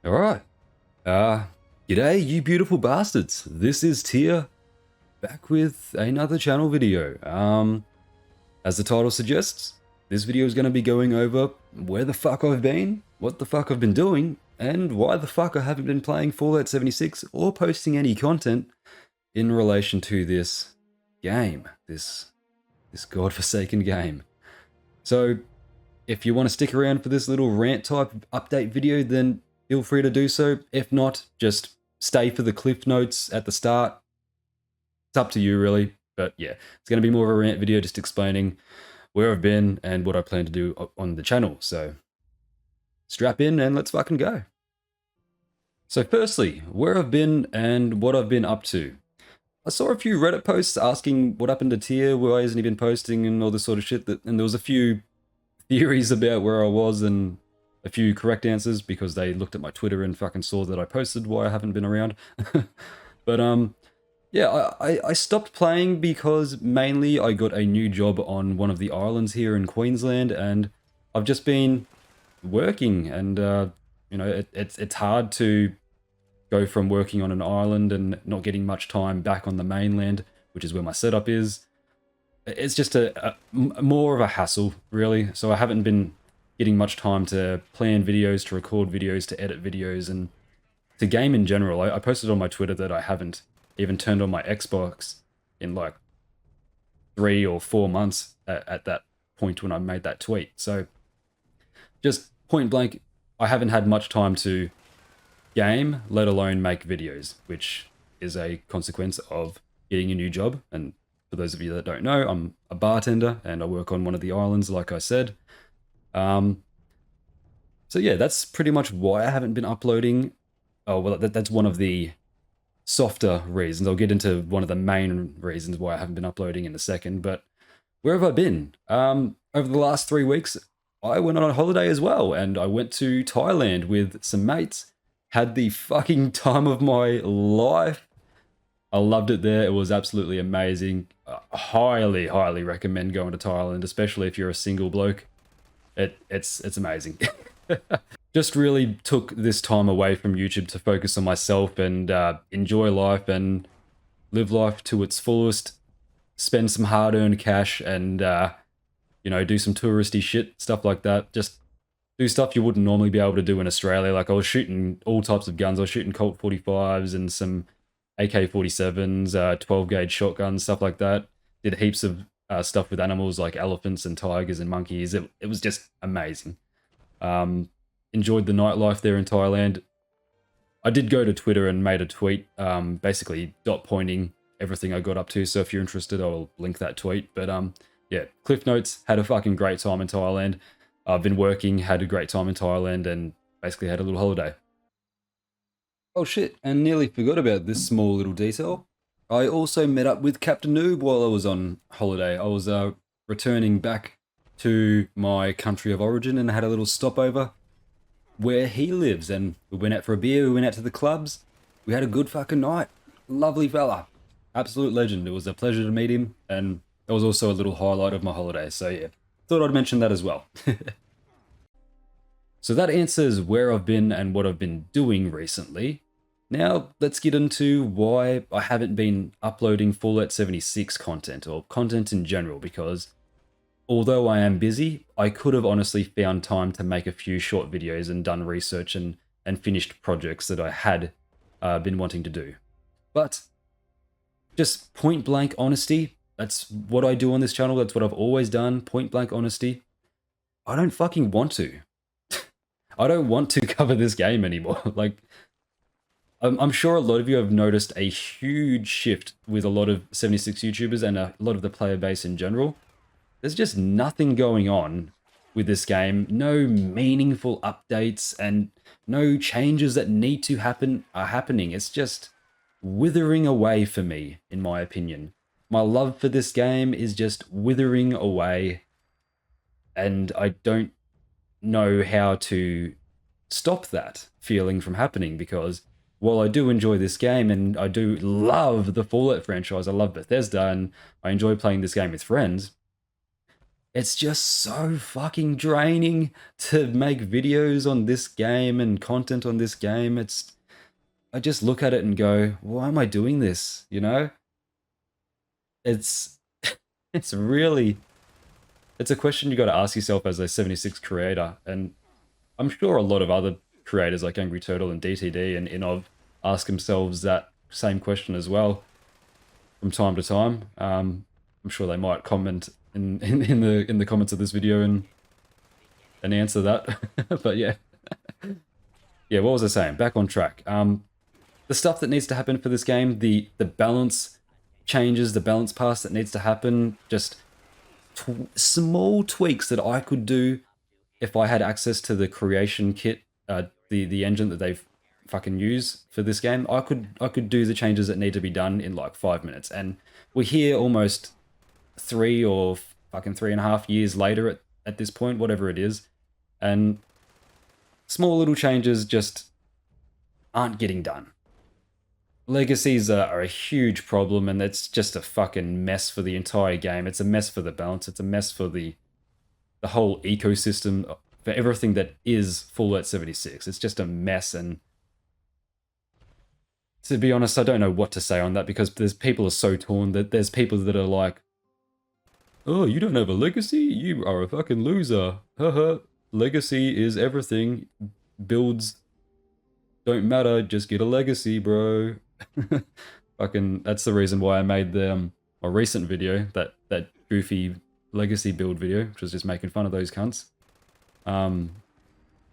Alright. G'day, you beautiful bastards. This is Tia, back with another channel video. As the title suggests, this video is going to be going over where the fuck I've been, what the fuck I've been doing, and why the fuck I haven't been playing Fallout 76 or posting any content in relation to this game, this godforsaken game. So, if you want to stick around for this little rant type update video, then feel free to do so. If not, just stay for the cliff notes at the start. It's up to you, really. But yeah, it's going to be more of a rant video just explaining where I've been and what I plan to do on the channel. So strap in and let's fucking go. So firstly, where I've been and what I've been up to. I saw a few Reddit posts asking what happened to Tia, why hasn't he been posting and all this sort of shit. And there was a few theories about where I was and a few correct answers because they looked at my Twitter and fucking saw that I posted why I haven't been around. But yeah, I stopped playing because mainly I got a new job on one of the islands here in Queensland, and I've just been working, and you know, it's hard to go from working on an island and not getting much time back on the mainland, which is where my setup is. It's just more of a hassle, really. So I haven't been getting much time to plan videos, to record videos, to edit videos, and to game in general. I posted on my Twitter that I haven't even turned on my Xbox in like 3 or 4 months at that point when I made that tweet. So just point blank, I haven't had much time to game, let alone make videos, which is a consequence of getting a new job. And for those of you that don't know, I'm a bartender and I work on one of the islands, like I said. So yeah, that's pretty much why I haven't been uploading. Oh, well, that's one of the softer reasons. I'll get into one of the main reasons why I haven't been uploading in a second, but where have I been? Over the last 3 weeks, I went on a holiday as well, and I went to Thailand with some mates. Had the fucking time of my life. I loved it there. It was absolutely amazing. Highly, highly recommend going to Thailand, especially if you're a single bloke. It's amazing. Just really took this time away from YouTube to focus on myself and enjoy life and live life to its fullest. Spend some hard-earned cash and you know, do some touristy shit, stuff like that. Just do stuff you wouldn't normally be able to do in Australia. Like, I was shooting all types of guns. I was shooting Colt 45s and some AK-47s, 12 gauge shotguns, stuff like that. Did heaps of stuff with animals like elephants and tigers and monkeys. It was just amazing. Enjoyed the nightlife there in Thailand. I did go to Twitter and made a tweet, basically dot pointing everything I got up to. So if you're interested, I'll link that tweet. But yeah, Cliff Notes, had a fucking great time in Thailand. I've been working, had a great time in Thailand, and basically had a little holiday. Oh shit, and nearly forgot about this small little detail. I also met up with Captain Noob while I was on holiday. I was returning back to my country of origin and had a little stopover where he lives, and we went out for a beer, we went out to the clubs, we had a good fucking night. Lovely fella. Absolute legend. It was a pleasure to meet him, and that was also a little highlight of my holiday, so yeah. Thought I'd mention that as well. So that answers where I've been and what I've been doing recently. Now, let's get into why I haven't been uploading Fallout 76 content, or content in general, because although I am busy, I could have honestly found time to make a few short videos and done research and finished projects that I had been wanting to do. But just point blank honesty, that's what I do on this channel, that's what I've always done, point blank honesty. I don't fucking want to. I don't want to cover this game anymore. Like, I'm sure a lot of you have noticed a huge shift with a lot of 76 YouTubers and a lot of the player base in general. There's just nothing going on with this game. No meaningful updates and no changes that need to happen are happening. It's just withering away for me, in my opinion. My love for this game is just withering away, and I don't know how to stop that feeling from happening, because while I do enjoy this game and I do love the Fallout franchise, I love Bethesda and I enjoy playing this game with friends, it's just so fucking draining to make videos on this game and content on this game. I just look at it and go, why am I doing this? You know? It's it's really it's a question you got to ask yourself as a 76 creator, and I'm sure a lot of other creators like Angry Turtle and DTD and Inov ask themselves that same question as well from time to time. I'm sure they might comment in the comments of this video and answer that. But yeah, yeah. What was I saying? Back on track. The stuff that needs to happen for this game, the balance changes, the balance pass that needs to happen, just small tweaks that I could do if I had access to the creation kit, the engine that they've fucking use for this game. I could do the changes that need to be done in like 5 minutes, and we're here almost 3.5 years later at this point, whatever it is, and small little changes just aren't getting done. Legacies are a huge problem, and it's just a fucking mess for the entire game. It's a mess for the balance. It's a mess for the whole ecosystem, for everything that is Fallout 76. It's just a mess, and to be honest, I don't know what to say on that, because there's people are so torn. That there's people that are like, oh, you don't have a legacy? You are a fucking loser. Haha. Legacy is everything. Builds don't matter, just get a legacy, bro. Fucking, that's the reason why I made the a recent video, that goofy legacy build video, which was just making fun of those cunts.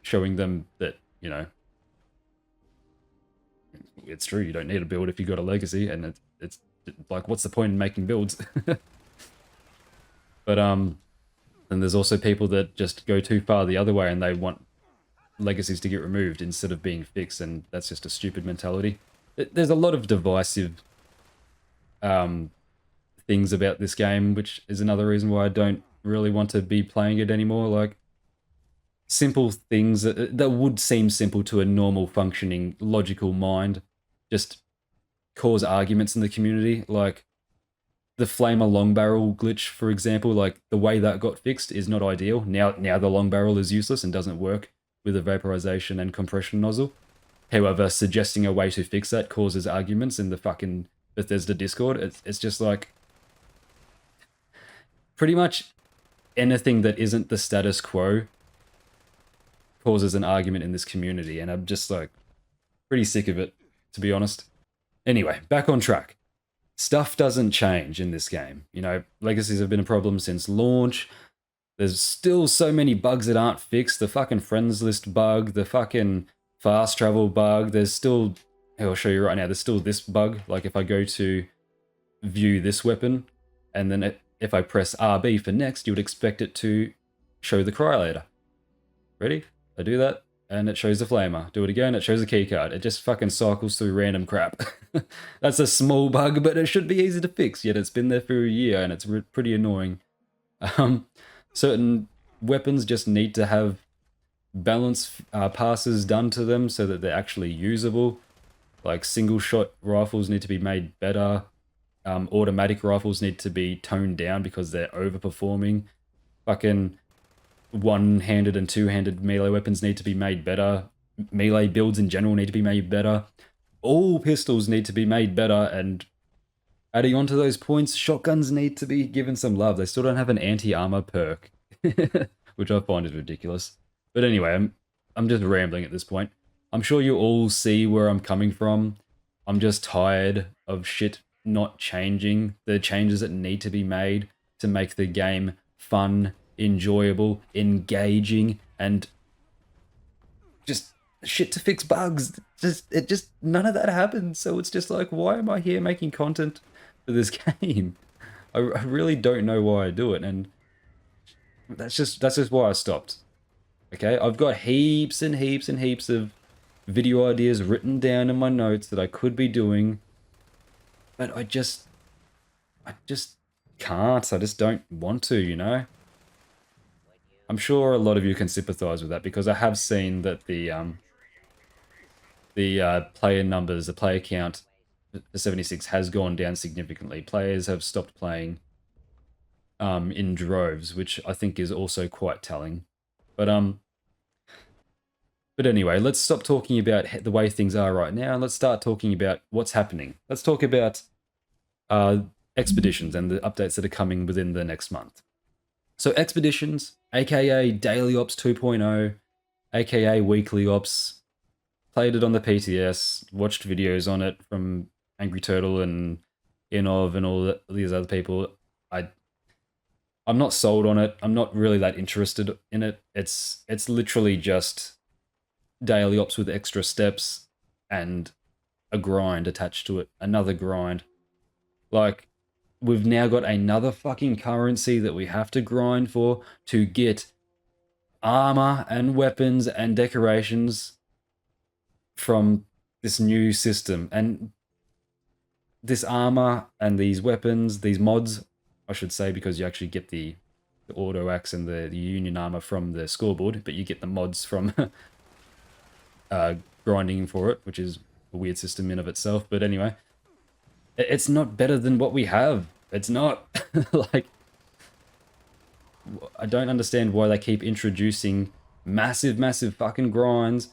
Showing them that, you know, it's true, you don't need a build if you got a legacy, and it's like, what's the point in making builds? But then there's also people that just go too far the other way, and they want legacies to get removed instead of being fixed, and that's just a stupid mentality. There's a lot of divisive things about this game, which is another reason why I don't really want to be playing it anymore. Like, simple things that would seem simple to a normal functioning logical mind just cause arguments in the community. Like the flamer long barrel glitch, for example, like the way that got fixed is not ideal. Now the long barrel is useless and doesn't work with a vaporization and compression nozzle. However, suggesting a way to fix that causes arguments in the fucking Bethesda Discord. It's just like, pretty much anything that isn't the status quo causes an argument in this community, and I'm just like pretty sick of it, to be honest. Anyway, back on track. Stuff doesn't change in this game. You know, legacies have been a problem since launch. There's still so many bugs that aren't fixed. The fucking friends list bug, the fucking fast travel bug. There's still, I'll show you right now, there's still this bug. Like if I go to view this weapon, and then if I press RB for next, you would expect it to show the cryolator. Ready? I do that, and it shows the flamer. Do it again, it shows a keycard. It just fucking cycles through random crap. That's a small bug, but it should be easy to fix, yet it's been there for a year, and it's pretty annoying. Certain weapons just need to have balance passes done to them so that they're actually usable. Like single shot rifles need to be made better. Automatic rifles need to be toned down because they're overperforming. Fucking one-handed and two-handed melee weapons need to be made better. Melee builds in general need to be made better. All pistols need to be made better, and adding on to those points, shotguns need to be given some love. They still don't have an anti-armor perk, which I find is ridiculous. But anyway, I'm just rambling at this point. I'm sure you all see where I'm coming from. I'm just tired of shit not changing. The changes that need to be made to make the game fun, enjoyable, engaging, and just shit to fix bugs. None of that happens. So it's just like, why am I here making content for this game? I really don't know why I do it, and that's just why I stopped. Okay, I've got heaps and heaps and heaps of video ideas written down in my notes that I could be doing, but I just can't. I just don't want to, you know? I'm sure a lot of you can sympathize with that, because I have seen that the player numbers, the player count for 76 has gone down significantly. Players have stopped playing. in droves, which I think is also quite telling. But anyway, let's stop talking about the way things are right now and let's start talking about what's happening. Let's talk about expeditions and the updates that are coming within the next month. So expeditions, aka Daily Ops 2.0, aka Weekly Ops, played it on the PTS, watched videos on it from Angry Turtle and Inov and all these other people. I'm not sold on it. I'm not really that interested in it. It's literally just daily ops with extra steps and a grind attached to it. Another grind. Like, we've now got another fucking currency that we have to grind for to get armor and weapons and decorations from this new system. And this armor and these weapons, these mods, I should say, because you actually get the auto axe and the union armor from the scoreboard, but you get the mods from grinding for it, which is a weird system in of itself. But anyway, it's not better than what we have. It's not. Like, I don't understand why they keep introducing massive fucking grinds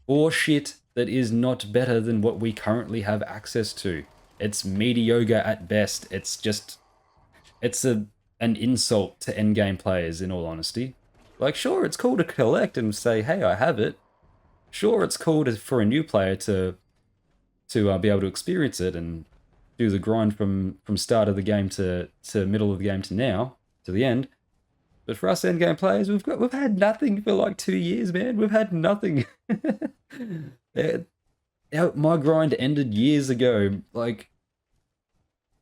or shit that is not better than what we currently have access to. It's mediocre at best. It's an insult to endgame players, in all honesty. Like, sure, it's cool to collect and say, hey, I have it. Sure, it's cool for a new player to be able to experience it and do the grind from start of the game to middle of the game to now, to the end. But for us endgame players, we've had nothing for like 2 years, man. We've had nothing. My grind ended years ago. Like,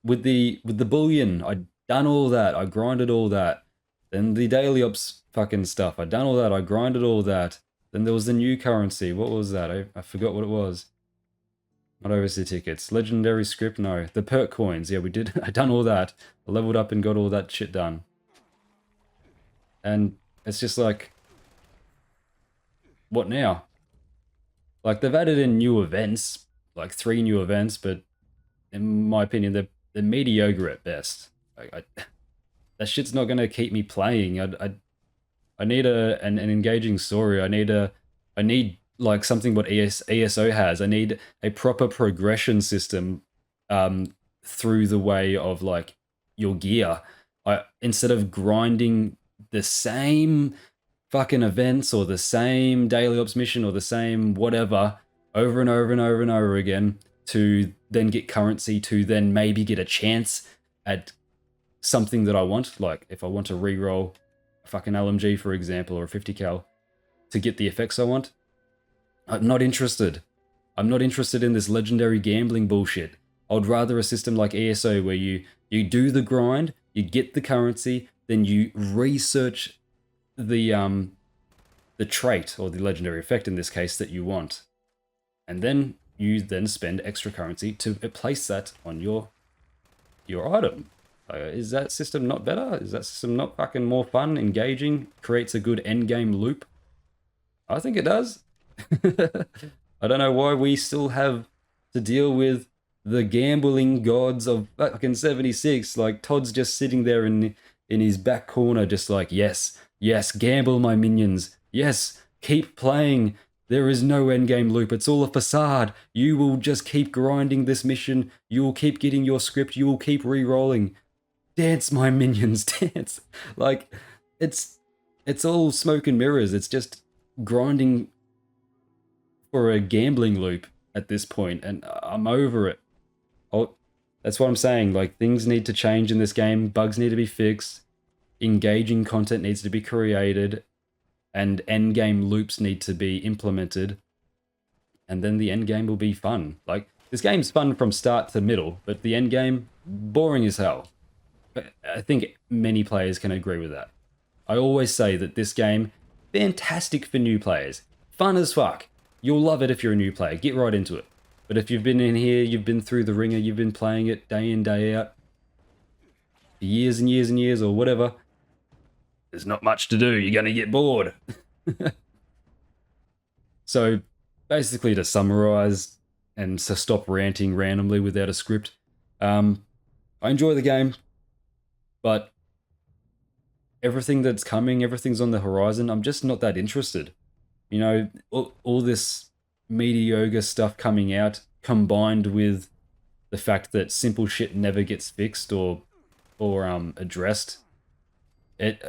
with the bullion, I'd done all that. I grinded all that. Then the daily ops fucking stuff, I'd done all that. I grinded all that. Then there was the new currency. What was that? I forgot what it was. Not overseas tickets. Legendary script, no. The perk coins, yeah, we did. I done all that. I leveled up and got all that shit done. And it's just like, what now? Like, they've added in new events, like 3 new events, but in my opinion, they're mediocre at best. That shit's not gonna keep me playing. I need an engaging story. I need like something what ESO has. I need a proper progression system through the way of like your gear. Instead of grinding the same fucking events or the same daily ops mission or the same whatever over and over and over and over again to then get currency to then maybe get a chance at something that I want. Like if I want to reroll a fucking LMG, for example, or a 50 cal to get the effects I want, I'm not interested. I'm not interested in this legendary gambling bullshit. I'd rather a system like ESO where you do the grind, you get the currency, then you research the trait or the legendary effect in this case that you want, and then you then spend extra currency to place that on your item. Is that system not better? Is that system not fucking more fun, engaging, creates a good end game loop? I think it does. I don't know why we still have to deal with the gambling gods of fucking 76. Like, Todd's just sitting there in his back corner, just like, yes, gamble my minions. Yes, keep playing. There is no endgame loop. It's all a facade. You will just keep grinding this mission. You will keep getting your script. You will keep re-rolling. Dance, my minions, dance. Like, it's all smoke and mirrors. It's just grinding for a gambling loop at this point, and I'm over it. That's what I'm saying. Like, things need to change in this game. Bugs need to be fixed. Engaging content needs to be created, and end game loops need to be implemented. And then the end game will be fun. Like, this game's fun from start to middle, but the end game, boring as hell. I think many players can agree with that. I always say that this game, fantastic for new players. Fun as fuck. You'll love it if you're a new player. Get right into it. But if you've been in here, you've been through the ringer, you've been playing it day in, day out, for years and years and years or whatever, there's not much to do. You're going to get bored. So basically, to summarize and to stop ranting randomly without a script, I enjoy the game, but everything that's coming, everything's on the horizon. I'm just not that interested. You know, all this mediocre stuff coming out combined with the fact that simple shit never gets fixed or addressed. It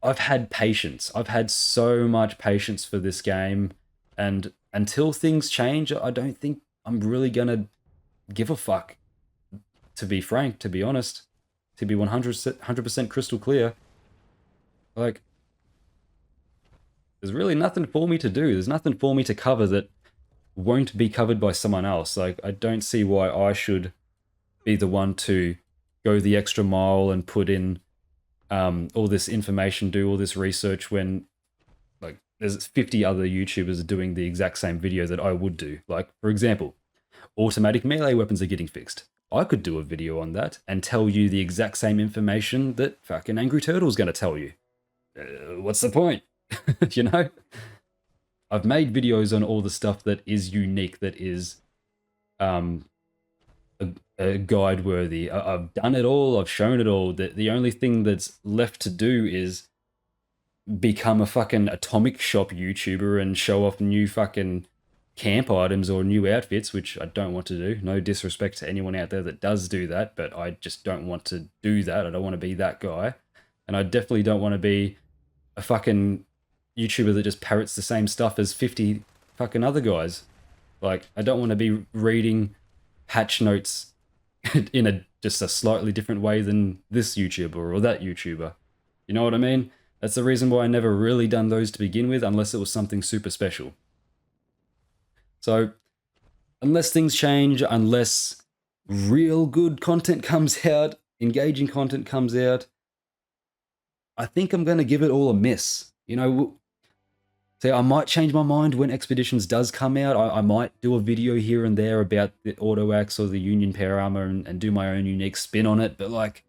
I've had patience. I've had so much patience for this game, and until things change, I don't think I'm really gonna give a fuck. To be frank, to be honest, to be 100% crystal clear, like there's really nothing for me to do. There's nothing for me to cover that won't be covered by someone else. Like I don't see why I should be the one to go the extra mile and put in all this information, do all this research when like there's 50 other YouTubers doing the exact same video that I would do. Like for example, automatic melee weapons are getting fixed. I could do a video on that and tell you the exact same information that fucking Angry Turtle's going to tell you. What's the point? You know? I've made videos on all the stuff that is unique, that is a guide worthy. I've done it all. I've shown it all. The only thing that's left to do is become a fucking atomic shop YouTuber and show off new fucking camp items or new outfits, which I don't want to do. No disrespect to anyone out there that does do that, but I just don't want to do that. I don't want to be that guy. And I definitely don't want to be a fucking YouTuber that just parrots the same stuff as 50 fucking other guys. Like, I don't want to be reading patch notes in just a slightly different way than this YouTuber or that YouTuber. You know what I mean? That's the reason why I never really done those to begin with, unless it was something super special. So, unless things change, unless real good content comes out, engaging content comes out, I think I'm going to give it all a miss. You know, so I might change my mind when Expeditions does come out. I might do a video here and there about the Auto Axe or the Union Power Armor and do my own unique spin on it. But like,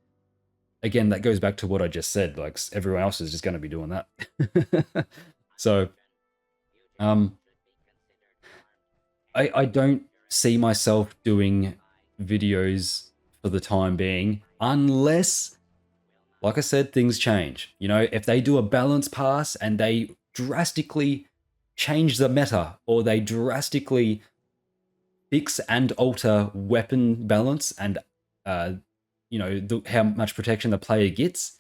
again, that goes back to what I just said. Like, everyone else is just going to be doing that. So, I don't see myself doing videos for the time being, unless, like I said, things change. You know, if they do a balance pass and they drastically change the meta, or they drastically fix and alter weapon balance and, you know, how much protection the player gets,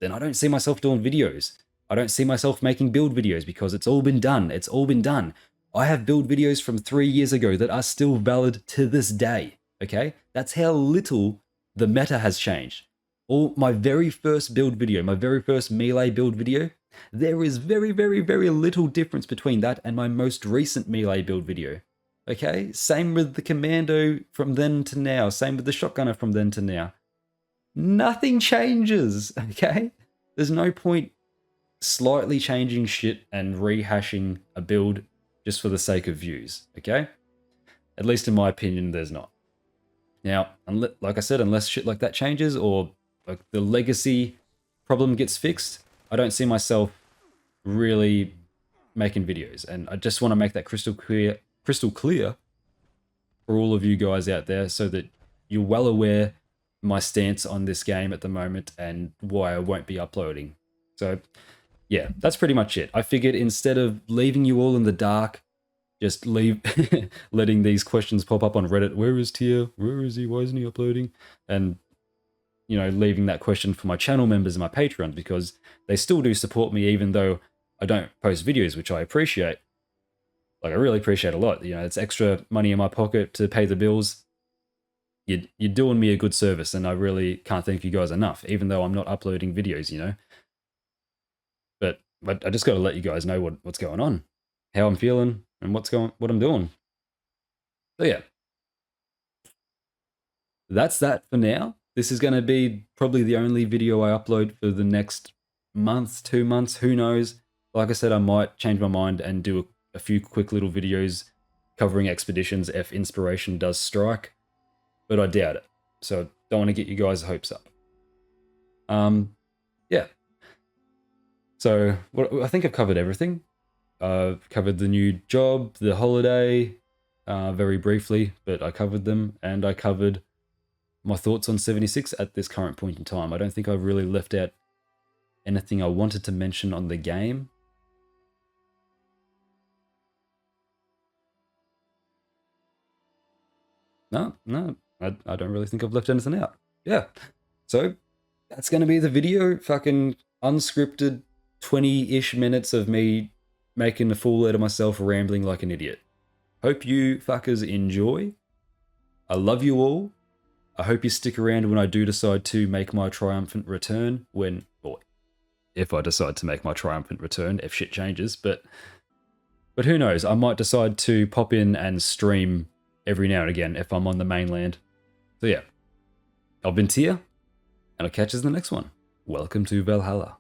then I don't see myself doing videos. I don't see myself making build videos because it's all been done. It's all been done. I have build videos from 3 years ago that are still valid to this day, okay? That's how little the meta has changed. My very first build video, my very first melee build video, there is very, very, very little difference between that and my most recent melee build video, okay? Same with the commando from then to now, same with the shotgunner from then to now. Nothing changes, okay? There's no point slightly changing shit and rehashing a build just for the sake of views, okay? At least in my opinion, there's not. Now, like I said, unless shit like that changes or like the legacy problem gets fixed, I don't see myself really making videos. And I just want to make that crystal clear for all of you guys out there so that you're well aware my stance on this game at the moment and why I won't be uploading. So yeah, that's pretty much it. I figured instead of leaving you all in the dark, just letting these questions pop up on Reddit. Where is Tier? Where is he? Why isn't he uploading? And, you know, leaving that question for my channel members and my Patreons, because they still do support me even though I don't post videos, which I appreciate. Like, I really appreciate a lot. You know, it's extra money in my pocket to pay the bills. You're doing me a good service, and I really can't thank you guys enough, even though I'm not uploading videos, you know. But I just got to let you guys know what's going on, how I'm feeling, and what I'm doing. So yeah, that's that for now. This is going to be probably the only video I upload for the next month, 2 months, who knows. Like I said, I might change my mind and do a few quick little videos covering expeditions if inspiration does strike, but I doubt it. So don't want to get you guys' hopes up. Yeah. So I think I've covered everything. I've covered the new job, the holiday, very briefly, but I covered them, and I covered my thoughts on 76 at this current point in time. I don't think I've really left out anything I wanted to mention on the game. No, I don't really think I've left anything out. Yeah. So that's going to be the video. Fucking unscripted 20-ish minutes of me making a fool out of myself, rambling like an idiot. Hope you fuckers enjoy. I love you all. I hope you stick around when I do decide to make my triumphant return, or if I decide to make my triumphant return, if shit changes, but who knows, I might decide to pop in and stream every now and again if I'm on the mainland. So yeah, I've been Tia, and I'll catch you in the next one. Welcome to Valhalla.